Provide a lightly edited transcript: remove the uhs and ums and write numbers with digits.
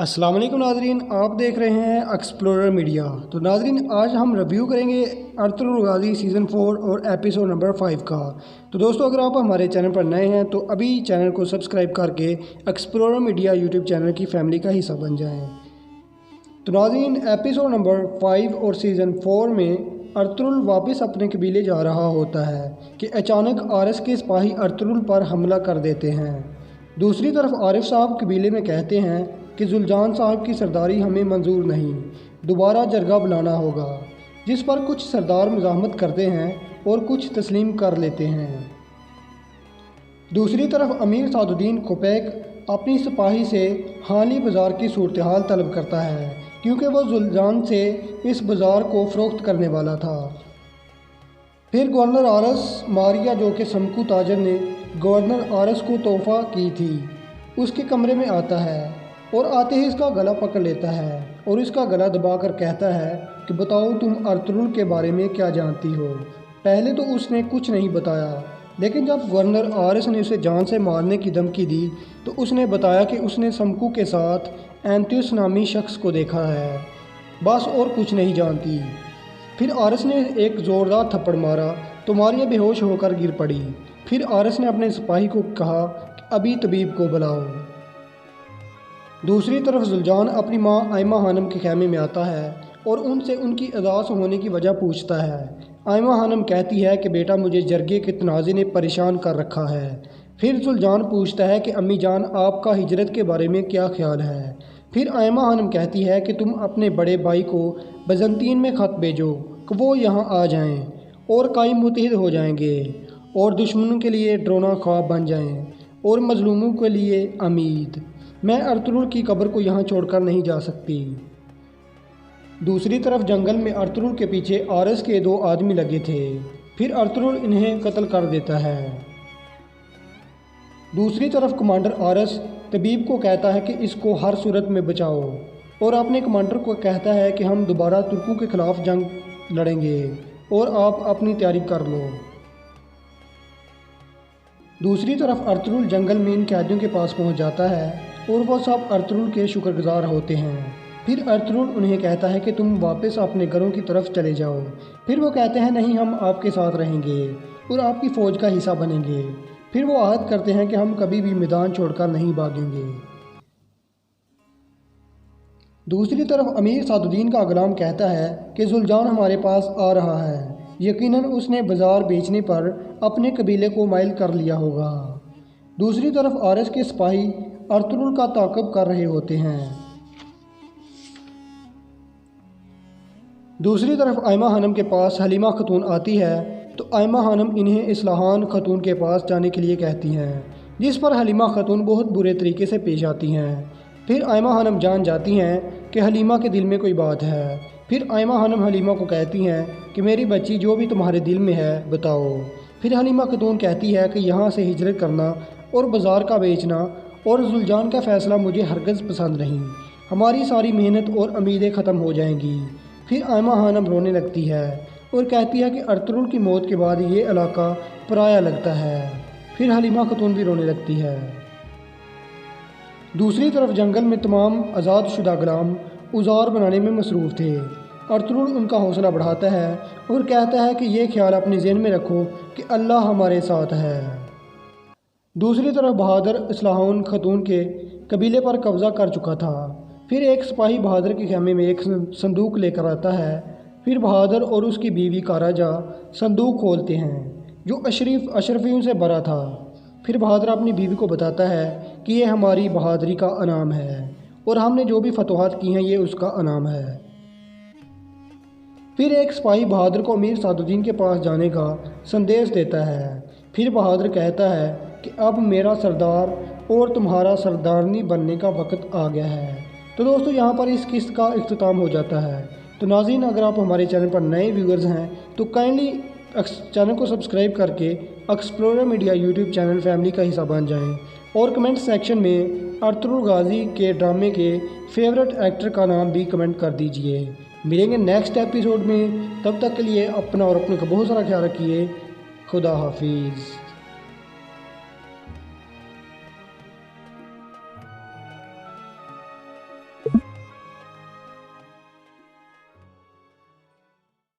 अस्सलाम वालेकुम नाजरीन, आप देख रहे हैं एक्सप्लोरर मीडिया। तो नाजरीन, आज हम रिव्यू करेंगे अर्तुगरुल गाज़ी सीज़न 4 और एपिसोड नंबर 5 का। तो दोस्तों, अगर आप हमारे चैनल पर नए हैं तो अभी चैनल को सब्सक्राइब करके एक्सप्लोरर मीडिया यूट्यूब चैनल की फैमिली का हिस्सा बन जाएं। तो नाजरीन, एपिसोड नंबर 5 और सीज़न 4 में अर्तुगरुल वापस अपने कबीले जा रहा होता है कि अचानक आरस के सिपाही अर्तुगरुल पर हमला कर देते हैं। दूसरी तरफ आरिफ साहब कबीले में कहते हैं कि जुलजान साहब की सरदारी हमें मंजूर नहीं, दोबारा जरगा बुलाना होगा, जिस पर कुछ सरदार मुज़ाहमत करते हैं और कुछ तस्लीम कर लेते हैं। दूसरी तरफ अमीर सादुद्दीन कोपैक अपनी सिपाही से हाली बाज़ार की सूरत हाल तलब करता है, क्योंकि वह जुलजान से इस बाज़ार को फ़रोख्त करने वाला था। फिर गवर्नर आरस मारिया, जो कि समकू ताजर ने गवर्नर आरस को तोहफ़ा की थी, उसके कमरे में आता है और आते ही इसका गला पकड़ लेता है और इसका गला दबाकर कहता है कि बताओ, तुम अर्तुगरुल के बारे में क्या जानती हो। पहले तो उसने कुछ नहीं बताया, लेकिन जब गवर्नर आरस ने उसे जान से मारने की धमकी दी तो उसने बताया कि उसने समकू के साथ एंथियस नामी शख्स को देखा है, बस और कुछ नहीं जानती। फिर आरस ने एक ज़ोरदार थप्पड़ मारा तो मारिया बेहोश होकर गिर पड़ी। फिर आरस ने अपने सिपाही को कहा कि अभी तबीब को बुलाओ। दूसरी तरफ जुलजान अपनी माँ आयमा खानम के खेमे में आता है और उनसे उनकी उदास होने की वजह पूछता है। आयमा खानम कहती है कि बेटा, मुझे जरगे के तनाज़े ने परेशान कर रखा है। फिर जुलजान पूछता है कि अम्मी जान, आपका हिजरत के बारे में क्या ख्याल है। फिर आयमा खानम कहती है कि तुम अपने बड़े भाई को बजंतीन में ख़त भेजो कि वो यहाँ आ जाएं और कायम मुत्तहिद हो जाएंगे और दुश्मनों के लिए डरोना ख्वाब बन जाएं और मजलूमों के लिए उम्मीद। मैं अर्तुगरुल की कब्र को यहाँ छोड़कर नहीं जा सकती। दूसरी तरफ जंगल में अर्तुगरुल के पीछे आरस के 2 आदमी लगे थे। फिर अर्तुगरुल इन्हें कत्ल कर देता है। दूसरी तरफ कमांडर आरस तबीब को कहता है कि इसको हर सूरत में बचाओ और अपने कमांडर को कहता है कि हम दोबारा तुर्कों के ख़िलाफ़ जंग लड़ेंगे और आप अपनी तैयारी कर लो। दूसरी तरफ अर्तुगरुल जंगल में इन कैदियों के पास पहुंच जाता है और वह सब अर्तुगरुल के शुक्रगुजार होते हैं। फिर अर्तुगरुल उन्हें कहता है कि तुम वापस अपने घरों की तरफ चले जाओ। फिर वो कहते हैं नहीं, हम आपके साथ रहेंगे और आपकी फ़ौज का हिस्सा बनेंगे। फिर वो आहद करते हैं कि हम कभी भी मैदान छोड़कर नहीं भागेंगे। दूसरी तरफ अमीर सादुद्दीन का गुलाम कहता है कि जुलजान हमारे पास आ रहा है, यकीनन उसने बाज़ार बेचने पर अपने कबीले को माइल कर लिया होगा। दूसरी तरफ आरस के सिपाही अर्तुगरुल का ताक़ब कर रहे होते हैं। दूसरी तरफ आयमा खानम के पास हलीमा खतून आती है तो आयमा खानम इन्हें इस्लाहान खतून के पास जाने के लिए कहती हैं, जिस पर हलीमा खतून बहुत बुरे तरीके से पेश आती हैं। फिर आयमा खानम जान जाती हैं कि हलीमा के दिल में कोई बात है। फिर आयमा खानम हलीमा को कहती हैं कि मेरी बच्ची, जो भी तुम्हारे दिल में है बताओ। फिर हलीमा खतून कहती है कि यहाँ से हिजरत करना और बाज़ार का बेचना और जुलजान का फ़ैसला मुझे हरगिज़ पसंद नहीं। हमारी सारी मेहनत और उम्मीदें ख़त्म हो जाएंगी। फिर आयमा खानम रोने लगती है और कहती है कि अर्तुगरुल की मौत के बाद ये इलाका पराया लगता है। फिर हलीमा खतून भी रोने लगती है। दूसरी तरफ जंगल में तमाम आज़ाद शुदा गुलाम औज़ार बनाने में मसरूफ़ थे। अर्तुगरुल उनका हौसला बढ़ाता है और कहता है कि ये ख्याल अपने ज़हन में रखो कि अल्लाह हमारे साथ है। दूसरी तरफ बहादुर इस्लाहान खतून के कबीले पर कब्ज़ा कर चुका था। फिर एक सिपाही बहादुर के खेमे में एक संदूक लेकर आता है। फिर बहादुर और उसकी बीवी काराजा संदूक खोलते हैं, जो अशरफियों से भरा था। फिर बहादुर अपनी बीवी को बताता है कि ये हमारी बहादुरी का इनाम है और हमने जो भी फतवाहत की हैं ये उसका इनाम है। फिर एक सिपाही बहादुर को अमीर सादुद्दीन के पास जाने का संदेश देता है। फिर बहादुर कहता है कि अब मेरा सरदार और तुम्हारा सरदारनी बनने का वक्त आ गया है। तो दोस्तों, यहाँ पर इस किस्त का इख्तिताम हो जाता है। तो नाज़रीन, अगर आप हमारे चैनल पर नए व्यूअर्स हैं तो काइंडली चैनल को सब्सक्राइब करके explorer media YouTube channel family का हिस्सा बन जाएं और कमेंट सेक्शन में अर्तुगरुल गाज़ी के ड्रामे के फेवरेट एक्टर का नाम भी कमेंट कर दीजिए। मिलेंगे नेक्स्ट एपिसोड में, तब तक के लिए अपना और अपने का बहुत सारा ख्याल रखिए। खुदा हाफिज़।